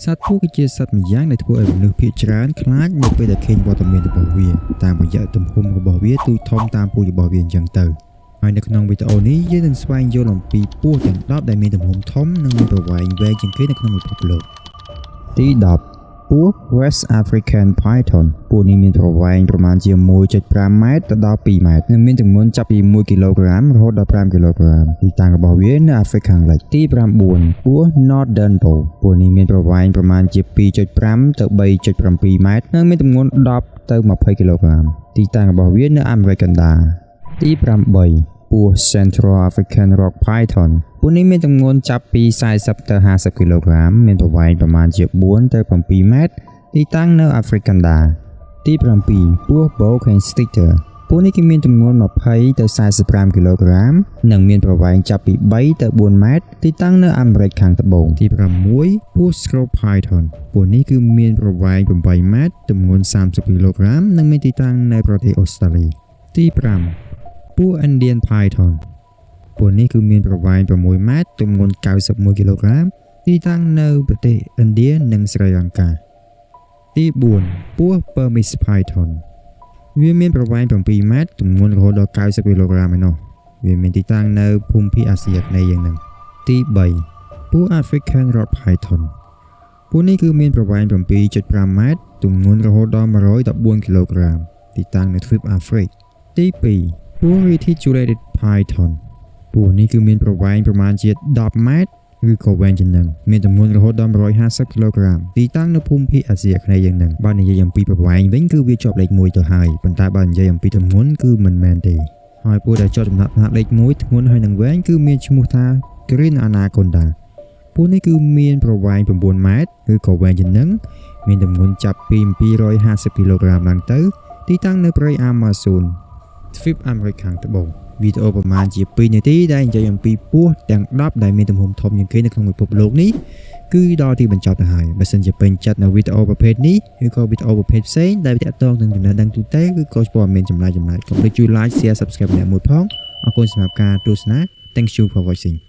សត្វពស់គឺជាសត្វម្យ៉ាងដែលធ្វើឲ្យមនុស្សភាគច្រើនខ្លាចនៅពេលដែលឃើញវត្តមានរបស់វាតាមរយៈទំហំរបស់វាទូចធំតាមពូជរបស់វាអញ្ចឹងទៅហើយនៅក្នុងវីដេអូនេះយើងនឹងស្វែងយល់អំពីពស់ទាំង10ដែលមានទំហំធំនិងមានប្រវែងវែងជាងគេនៅក្នុងពិភពលោកទី10ពស់ West African Python ពស់នេះមានប្រវែងប្រមាណជា 1.5 ម៉ែត្រទៅដល់ 2 ម៉ែត្រនិងមានទម្ងន់ចាប់ពី 1 គីឡូក្រាមរហូតដល់ 5 គីឡូក្រាមទីតាំងរបស់វានៅអាហ្វ្រិកខាងលិចទី9ពស់ Northern Bull ពស់នេះមានប្រវែងប្រមាណជា 2.5 ទៅ 3.7 ម៉ែត្រនិងមានទម្ងន់10ទៅ 20 គីឡូក្រាមទីតាំងរបស់វានៅអាមេរិកកណ្ដាលទី8ពស់ Central African Rock Python ពស់នេះមានទម្ងន់ចាប់ពី 40 ទៅ 50 គីឡូក្រាមមានប្រវែងប្រមាណជា 4 ទៅ 7 ម៉ែត្រទីតាំងនៅអាហ្វ្រិកកណ្ដាលទី7ពស់ Boa Constrictor ពស់នេះគឺមានទម្ងន់ 20 ទៅ 45 គីឡូក្រាមនិងមានប្រវែងចាប់ពី 3 ទៅ 4 ម៉ែត្រទីតាំងនៅអាមេរិកខាងត្បូងទី6ពស់ Scrope Python ពស់នេះគឺមានប្រវែង 8 ម៉ែត្រទម្ងន់ 30 គីឡូក្រាមនិងមានទីតាំងនៅប្រទេសអូស្ត្រាលីទី5ពស់ Indian Python ពស់នេះគឺមានប្រវែង 6 ម៉ែត្រទម្ងន់ 91 គីឡូក្រាមទីតាំងនៅប្រទេសឥណ្ឌានិងស្រីលង្កាទី4ពស់ Burmese Python វាមានប្រវែង 7 ម៉ែត្រទម្ងន់រហូតដល់ 90 គីឡូក្រាមឯណោះវាមានទីតាំងនៅភូមិភាគអាស៊ីអាគ្នេយ៍យ៉ាងហ្នឹងទី3ពស់ African Rock Python ពស់នេះគឺមានប្រវែង 7.5 ម៉ែត្រទម្ងន់រហូតដល់ 114 គីឡូក្រាមទីតាំងនៅទ្វីបអាហ្វ្រិកទី2ពស់ Reticulated Python ពស់នេះគឺមានប្រវែងប្រមាណជា 10 ម៉ែត្រឬក៏វែងជាងនឹងមានទម្ងន់រហូតដល់ 150 គីឡូក្រាមទីតាំងនៅភូមិភាគអាស៊ីអាគ្នេយ៍យ៉ាងហ្នឹងបើនិយាយអំពីប្រវែងវិញគឺវាជាប់លេខ1ទៅហើយប៉ុន្តែបើនិយាយអំពីទម្ងន់គឺមិនមែនទេហើយពស់ដែលជាប់ចំណាត់ថ្នាក់លេខ1ធ្ងន់ហើយនឹងវែងគឺមានឈ្មោះថា Green Anaconda ពស់នេះគឺមានប្រវែង 9 ម៉ែត្រឬក៏វែងជាងនឹងមានទម្ងន់ចាប់ពី 250 គីឡូក្រាមឡើងទៅទីតាំងនៅព្រៃអាម៉ាស៊ូនទ្វីបអាមេរិកខាងត្បូងវីដេអូប្រមាណជា2នាទីដែលនិយាយអំពីពស់ទាំង10ដែលមានទំហំធំជាងគេនៅក្នុងពិភពលោកនេះគឺដល់ទីបញ្ចប់ទៅហើយបើសិនជាពេញចិត្តនៅវីដេអូប្រភេទនេះឬក៏វីដេអូប្រភេទផ្សេងដែលទាក់ទងនឹងចំណេះដឹងទូទៅឬក៏ព័ត៌មានចម្លែកកុំភ្លេចជួយ like share subscribe ម្នាក់មួយផងអរគុណសម្រាប់ការទស្សនា Thank you for watching